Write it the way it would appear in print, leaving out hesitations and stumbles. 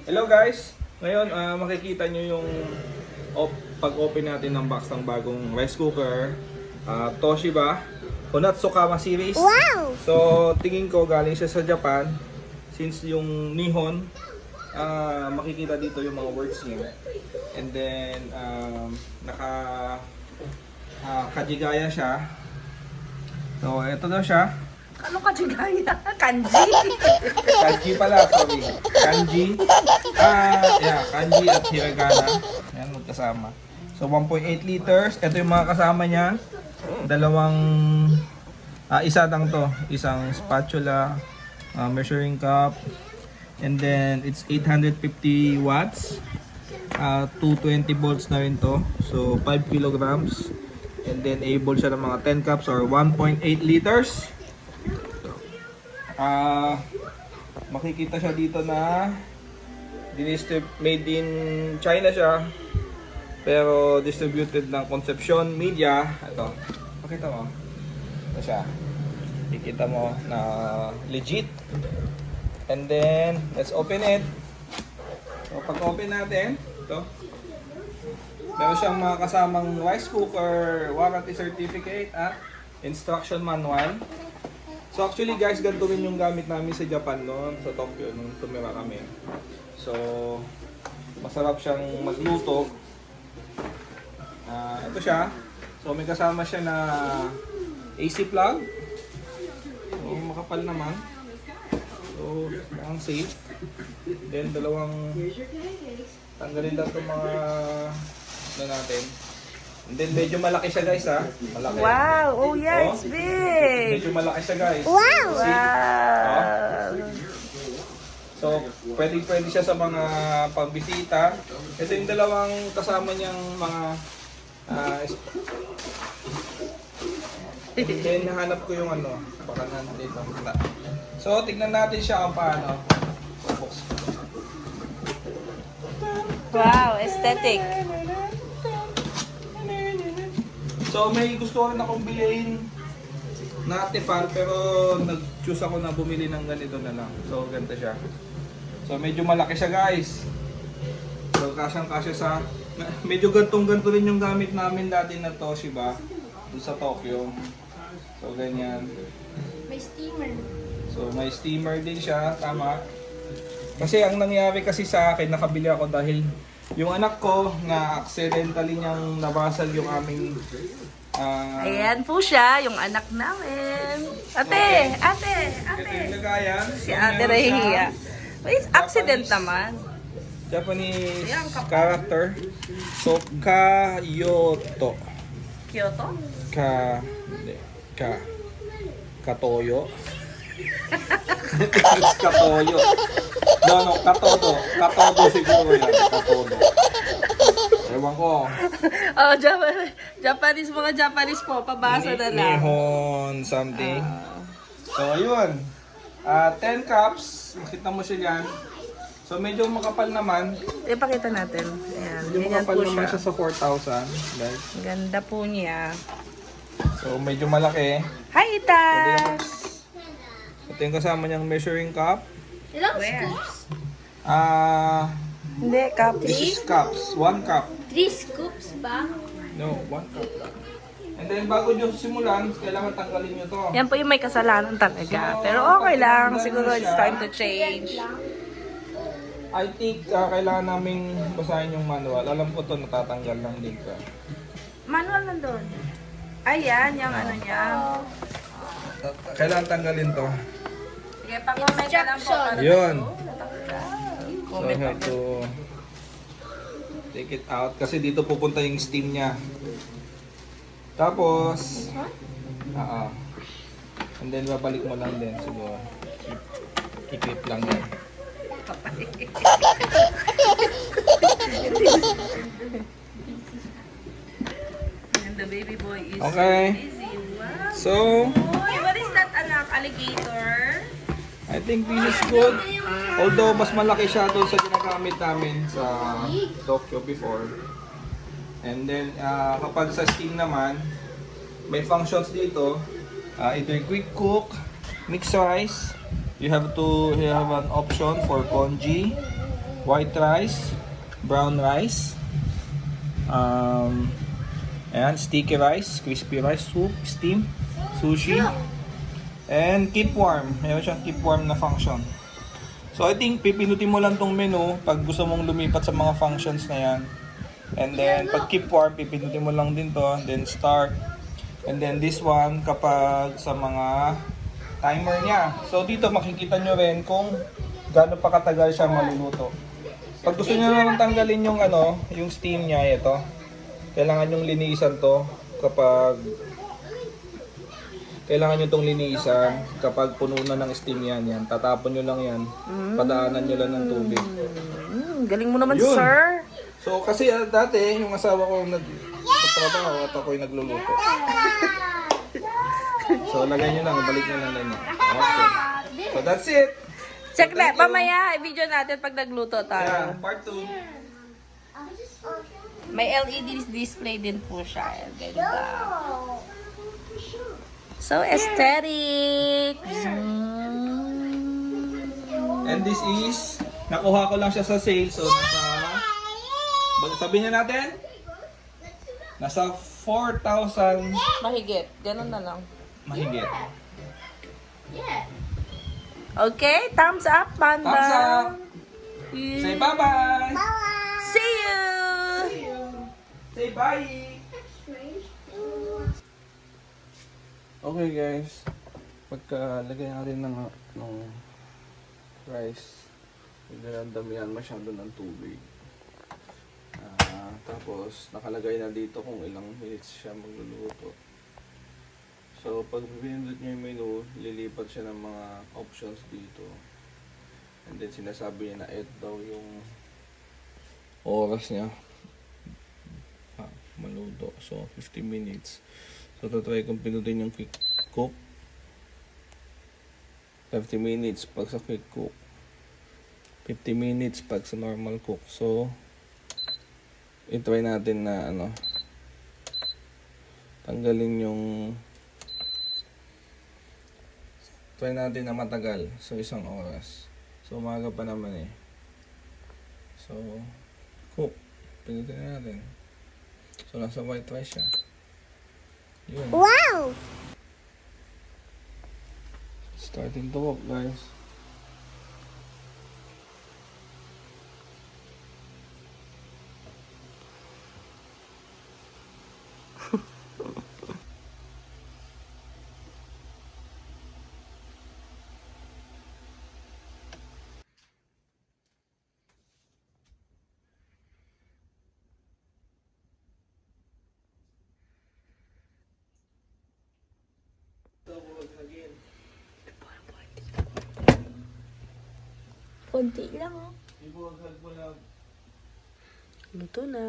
Hello guys! Ngayon makikita nyo yung pag-open natin ng box ng bagong rice cooker, Toshiba Konatsukama series. Wow! So tingin ko galing siya sa Japan, since yung Nihon, makikita dito yung mga words niya. And then kajigaya siya. So ito daw siya. Ano ka gaya? Kanji? Kanji pala, sorry. Kanji. Kanji at hiragana. Yan, magkasama. So, 1.8 liters. Ito yung mga kasama niya. Isa lang to. Isang spatula, measuring cup. And then, it's 850 watts. 220 volts na rin to. So, 5 kilograms. And then, able siya ng mga 10 cups or 1.8 liters. Makikita siya dito na made in China siya, pero distributed ng Concepcion Media. Ito, pakita mo. Ito siya. Kikita mo na legit. And then, let's open it. So, pag open natin, ito, meron siyang mga kasamang rice cooker, warranty certificate at instruction manual. So actually guys, ganito rin yung gamit namin sa Japan noon, sa Tokyo, nung tumira kami. So, masarap siyang magluto. Ito siya. So may kasama siya na AC plug. So makapal naman. So, ang safe. Then dalawang tanggalin lang itong mga natin. And then medyo malaki siya guys ha. Malaki. Wow! Oh yeah, it's big! Medyo malaki siya guys. Wow! Wow! So, pwede siya sa mga pagbisita. Ito yung dalawang kasama niyang mga then nahanap ko yung baka nandito. So, tignan natin siya kung paano. Wow! Aesthetic! So, may gusto rin akong bilhin na Tefal, pero nag-choose ako na bumili ng ganito na lang. So, ganito siya. So, medyo malaki siya guys. So, kasyang-kasya sa... Medyo gantong-ganto rin yung gamit namin dati na Toshiba doon sa Tokyo. So, ganyan. May steamer. So, may steamer din siya, tama. Kasi ang nangyari kasi sa akin, nakabili ako dahil yung anak ko na accidentally niyang nabasag yung aming Ayan po siya, yung anak namin. Ate! Ate! ito yung Ate! lagayan. Si So, Ate meron Rehiya. siyang Wait, accident naman. Japanese Ayan, character. So, Kyoto. Kyoto? Katoyo. Katoyo. No, Katodo. Katodo siguro yan. Katodo. Ewan ko. Oh, Japanese, mga Japanese po, pabasa na lang. Nihon something. So, ayun. 10 cups. Makita mo siya yan. So, medyo makapal naman. Ipakita natin. Ayan, Medyo ganyan makapal po naman siya. siya sa 4,000. Guys. Ganda po niya. So, medyo malaki. Hi, Ita! Ito yung kasama niyang measuring cup. Ilang Where? scoops? Hindi, cups. This is cups. 1 cup. 3 scoops ba? No, 1 cup. And then bago nyo simulan, kailangan tanggalin nyo to. Yan po yung may kasalanan talaga. So, Pero okay lang. pag Siguro tinanggal it's siya, time to change. I think kailangan naming basahin yung manual. Alam ko to natatanggal lang dito. Manual nandun. Ayan, yung ano niya. Kailangan tanggalin to. Sige, pag-comment ka lang po. Para Yun. So, comment I have to take it out kasi dito pupunta yung steam niya. Tapos, and then babalik mo lang din siguro. I-clip lang yan. And the baby boy is Okay. busy. Wow. So, Uy, what is that, anak? Alligator? I think this is good. Although mas malaki siya doon sa ginagamit namin sa Tokyo before. And then kapag sa steam naman, may functions dito. Either quick cook, mix rice. You have an option for congee. white rice, brown rice, ayan, sticky rice, crispy rice, soup, steam, sushi, and keep warm. Meron siyang keep warm na function. So I think pipinutin mo lang tong menu pag gusto mong lumipat sa mga functions na yan. And then pag keep warm, pipinutin mo lang din to, then start. And then this one kapag sa mga timer niya. So dito makikita nyo rin kung gaano pa katagal siya maluluto. Pag gusto nyo naman tanggalin yung yung steam niya, ito. Kailangan yung linisan to kapag kailangan nyo itong linisan kapag puno na ng steam yan. Tatapon nyo lang yan. Padaanan nyo lang ng tubig. Galing mo naman, Yun. sir. So kasi dati yung asawa ko nagtatrabaho at ako'y nagluluto. So lagay nyo lang, balik nyo lang yun. Okay. So that's it. Check na, Thank you. mamaya i-video natin pag nagluto Yeah, tayo. part 2. May LED display din po siya. Ganda. So aesthetic. And this is, nakuha ko lang siya sa sale. So sabihin na natin, nasa 4,000 Mahigit. Ganun na lang. mahigit. Okay, thumbs up, Panda. Thumbs up. Say bye-bye. See you. Say bye. Okay guys, pagkalagay natin ng rice, nagdadamihan masyado ng tubig. Tapos nakalagay na dito kung ilang minutes siya magluluto. So pag pinindot niyo yung menu, lilipat siya ng mga options dito. And then sinasabi niya na 8 daw yung oras niya maluto. So 50 minutes. So tatry kong pinutin yung quick cook. 50 minutes pag sa quick cook. 50 minutes pag sa normal cook. So i-try natin na tanggalin yung try natin na matagal. So 1 oras. So umaga pa naman eh. So cook. Pinutin natin. So nasa white rice siya. Yun. Wow! Starting to work, guys. Konti lang, oh. Luto na.